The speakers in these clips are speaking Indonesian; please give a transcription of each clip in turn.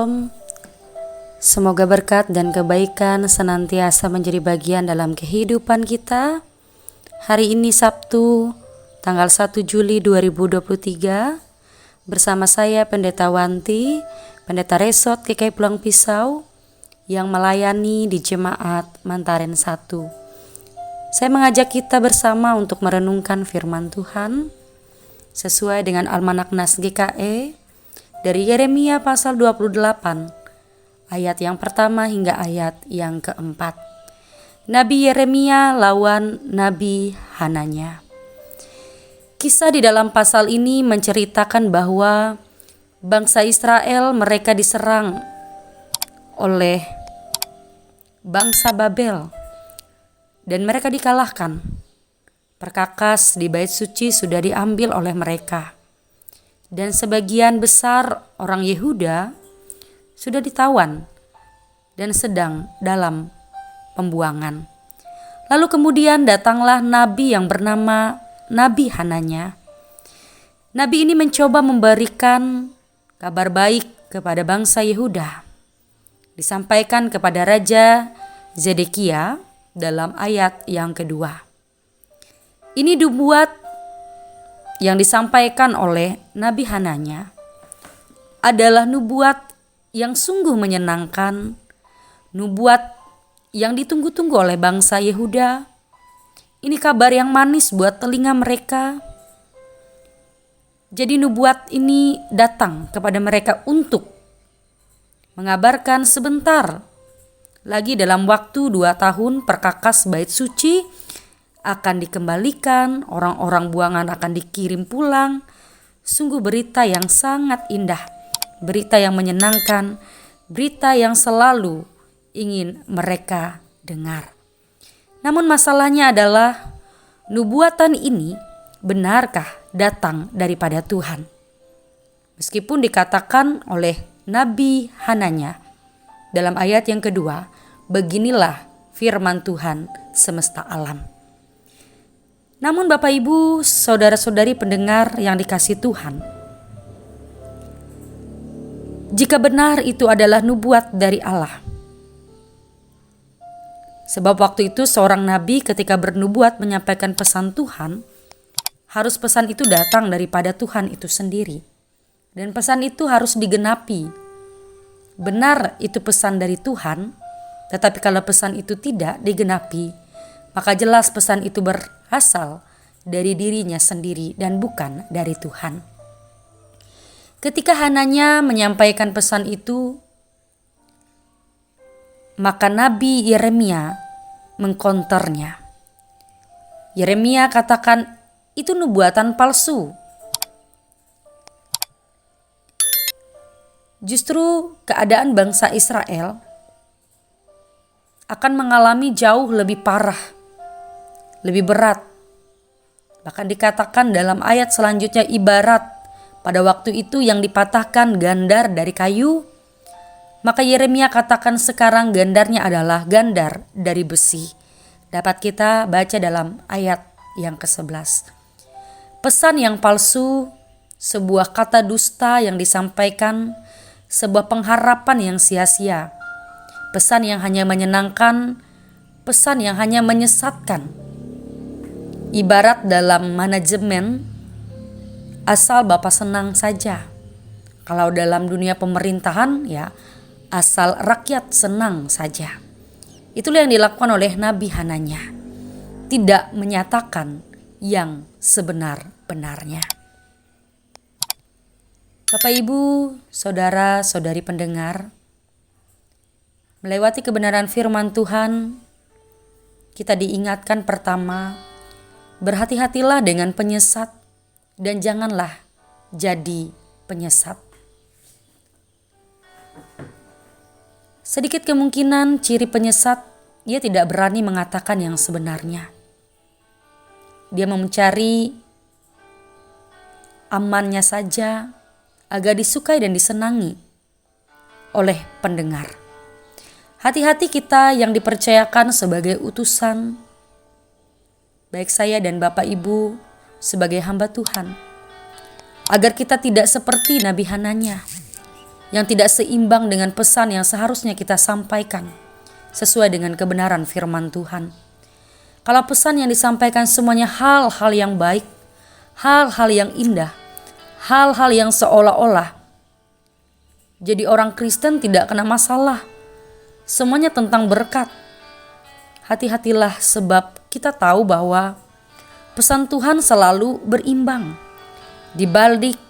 Shalom, semoga berkat dan kebaikan senantiasa menjadi bagian dalam kehidupan kita. Hari ini Sabtu, tanggal 1 Juli 2023, bersama saya Pendeta Wanti, Pendeta Resort GKI Pulang Pisau, yang melayani di Jemaat Mantaren 1. Saya mengajak kita bersama untuk merenungkan firman Tuhan, sesuai dengan Almanak Nas GKE, dari Yeremia pasal 28, ayat yang pertama hingga ayat yang keempat. Nabi Yeremia lawan Nabi Hananya. Kisah di dalam pasal ini menceritakan bahwa bangsa Israel mereka diserang oleh bangsa Babel dan mereka dikalahkan. Perkakas di bait suci sudah diambil oleh mereka. Dan sebagian besar orang Yehuda sudah ditawan dan sedang dalam pembuangan. Lalu kemudian datanglah nabi yang bernama Nabi Hananya. Nabi ini mencoba memberikan kabar baik kepada bangsa Yehuda. Disampaikan kepada Raja Zedekia dalam ayat yang kedua. Ini dibuat yang disampaikan oleh Nabi Hananya adalah nubuat yang sungguh menyenangkan, nubuat yang ditunggu-tunggu oleh bangsa Yehuda. Ini kabar yang manis buat telinga mereka. Jadi nubuat ini datang kepada mereka untuk mengabarkan sebentar lagi dalam waktu 2 tahun perkakas bait suci akan dikembalikan, orang-orang buangan akan dikirim pulang. Sungguh berita yang sangat indah, berita yang menyenangkan, berita yang selalu ingin mereka dengar. Namun masalahnya adalah nubuatan ini benarkah datang daripada Tuhan? Meskipun dikatakan oleh Nabi Hananya dalam ayat yang kedua, beginilah firman Tuhan semesta alam. Namun Bapak Ibu, saudara-saudari pendengar yang dikasihi Tuhan, jika benar itu adalah nubuat dari Allah, sebab waktu itu seorang nabi ketika bernubuat menyampaikan pesan Tuhan, harus pesan itu datang daripada Tuhan itu sendiri. Dan pesan itu harus digenapi. Benar itu pesan dari Tuhan, tetapi kalau pesan itu tidak digenapi, maka jelas pesan itu berasal dari dirinya sendiri dan bukan dari Tuhan. Ketika Hananya menyampaikan pesan itu, maka Nabi Yeremia mengkonternya. Yeremia katakan itu nubuatan palsu. Justru keadaan bangsa Israel akan mengalami jauh lebih parah, lebih berat. Bahkan dikatakan dalam ayat selanjutnya, ibarat pada waktu itu yang dipatahkan gandar dari kayu, maka Yeremia katakan sekarang gandarnya adalah gandar dari besi. Dapat kita baca dalam ayat yang ke-11. Pesan yang palsu, sebuah kata dusta yang disampaikan, sebuah pengharapan yang sia-sia, pesan yang hanya menyenangkan, pesan yang hanya menyesatkan. Ibarat dalam manajemen, asal Bapak senang saja. Kalau dalam dunia pemerintahan, ya asal rakyat senang saja. Itulah yang dilakukan oleh Nabi Hananya. Tidak menyatakan yang sebenar-benarnya. Bapak Ibu, saudara-saudari pendengar, melewati kebenaran firman Tuhan, kita diingatkan pertama, berhati-hatilah dengan penyesat dan janganlah jadi penyesat. Sedikit kemungkinan ciri penyesat, ia tidak berani mengatakan yang sebenarnya. Dia mencari amannya saja agar disukai dan disenangi oleh pendengar. Hati-hati kita yang dipercayakan sebagai utusan, baik saya dan Bapak Ibu sebagai hamba Tuhan, agar kita tidak seperti Nabi Hananya yang tidak seimbang dengan pesan yang seharusnya kita sampaikan sesuai dengan kebenaran firman Tuhan. Kalau pesan yang disampaikan semuanya hal-hal yang baik, hal-hal yang indah, hal-hal yang seolah-olah jadi orang Kristen tidak kena masalah, semuanya tentang berkat. Hati-hatilah, sebab kita tahu bahwa pesan Tuhan selalu berimbang. Di balik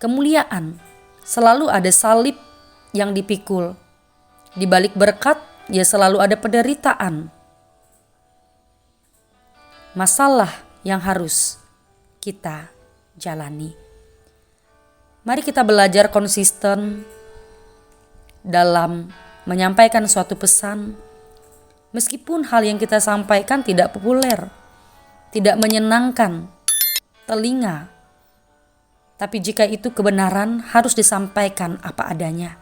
kemuliaan selalu ada salib yang dipikul. Di balik berkat ya selalu ada penderitaan, masalah yang harus kita jalani. Mari kita belajar konsisten dalam menyampaikan suatu pesan, meskipun hal yang kita sampaikan tidak populer, tidak menyenangkan telinga. Tapi jika itu kebenaran, harus disampaikan apa adanya.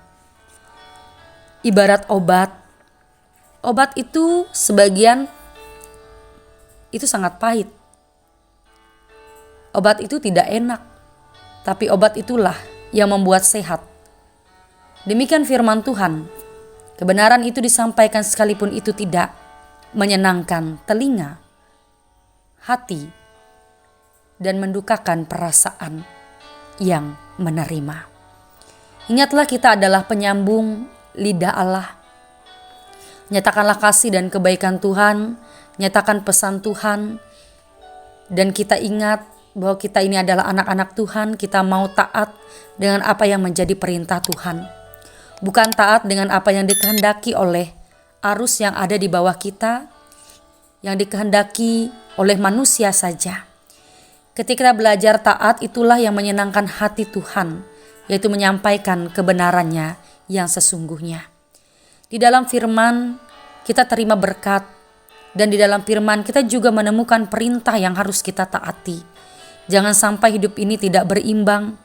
Ibarat obat itu sebagian itu sangat pahit. Obat itu tidak enak, tapi obat itulah yang membuat sehat. Demikian firman Tuhan. Kebenaran itu disampaikan sekalipun itu tidak menyenangkan telinga, hati, dan mendukakan perasaan yang menerima. Ingatlah, kita adalah penyambung lidah Allah. Nyatakanlah kasih dan kebaikan Tuhan, nyatakan pesan Tuhan, dan kita ingat bahwa kita ini adalah anak-anak Tuhan. Kita mau taat dengan apa yang menjadi perintah Tuhan, bukan taat dengan apa yang dikehendaki oleh arus yang ada di bawah kita, yang dikehendaki oleh manusia saja. Ketika kita belajar taat, itulah yang menyenangkan hati Tuhan, yaitu menyampaikan kebenarannya yang sesungguhnya. Di dalam firman kita terima berkat, dan di dalam firman kita juga menemukan perintah yang harus kita taati. Jangan sampai hidup ini tidak berimbang,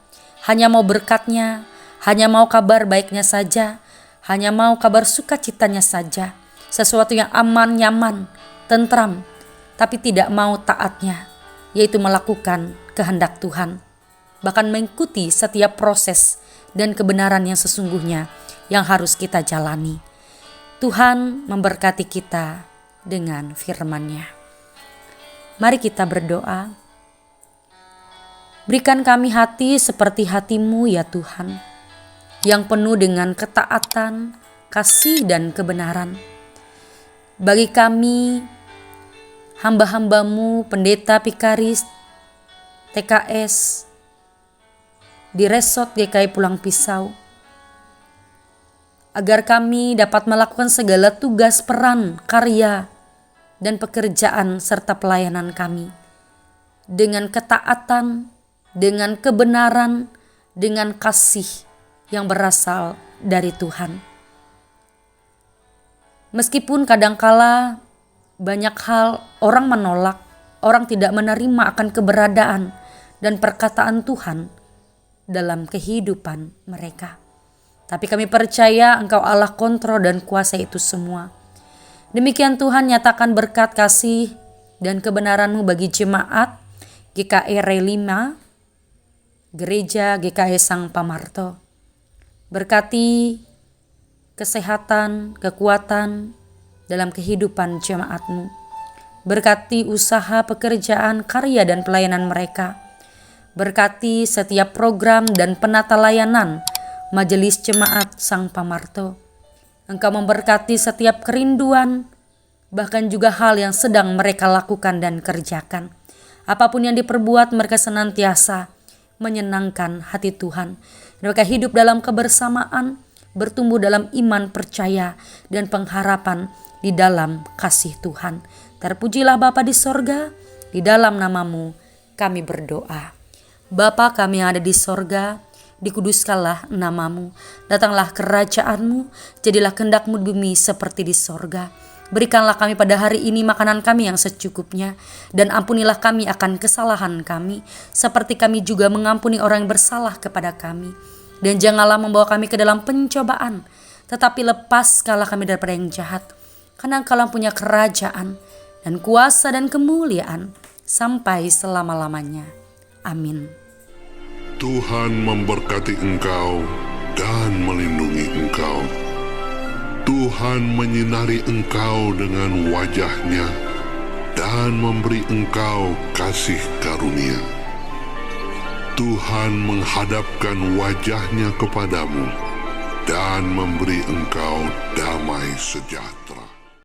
hanya mau berkatnya, hanya mau kabar baiknya saja, hanya mau kabar sukacitanya saja, sesuatu yang aman, nyaman, tentram, tapi tidak mau taatnya, yaitu melakukan kehendak Tuhan, bahkan mengikuti setiap proses dan kebenaran yang sesungguhnya yang harus kita jalani. Tuhan memberkati kita dengan firman-Nya. Mari kita berdoa. Berikan kami hati seperti hati-Mu ya Tuhan, yang penuh dengan ketaatan, kasih, dan kebenaran. Bagi kami, hamba-hamba-Mu, pendeta Pikaris, TKS, di Resort GKI Pulang Pisau, agar kami dapat melakukan segala tugas, peran, karya, dan pekerjaan serta pelayanan kami dengan ketaatan, dengan kebenaran, dengan kasih yang berasal dari Tuhan. Meskipun kadangkala banyak hal orang menolak, orang tidak menerima akan keberadaan dan perkataan Tuhan dalam kehidupan mereka. Tapi kami percaya Engkau Allah kontrol dan kuasa itu semua. Demikian Tuhan, nyatakan berkat, kasih, dan kebenaran-Mu bagi jemaat GKI R5, Gereja GKI Sang Pamarto. Berkati kesehatan, kekuatan dalam kehidupan jemaat-Mu. Berkati usaha, pekerjaan, karya, dan pelayanan mereka. Berkati setiap program dan penata layanan Majelis Jemaat Sang Pamarto. Engkau memberkati setiap kerinduan, bahkan juga hal yang sedang mereka lakukan dan kerjakan. Apapun yang diperbuat, mereka senantiasa menyenangkan hati Tuhan. Mereka hidup dalam kebersamaan, bertumbuh dalam iman, percaya, dan pengharapan di dalam kasih Tuhan. Terpujilah Bapa di sorga, di dalam nama-Mu kami berdoa. Bapa kami yang ada di sorga, dikuduskanlah nama-Mu, datanglah kerajaan-Mu, jadilah kehendak-Mu di bumi seperti di sorga. Berikanlah kami pada hari ini makanan kami yang secukupnya, dan ampunilah kami akan kesalahan kami, seperti kami juga mengampuni orang yang bersalah kepada kami. Dan janganlah membawa kami ke dalam pencobaan, tetapi lepaskanlah kami daripada yang jahat. Karena Engkau punya kerajaan dan kuasa dan kemuliaan sampai selama-lamanya. Amin. Tuhan memberkati engkau dan melindungi engkau. Tuhan menyinari engkau dengan wajah-Nya dan memberi engkau kasih karunia. Tuhan menghadapkan wajah-Nya kepadamu dan memberi engkau damai sejahtera.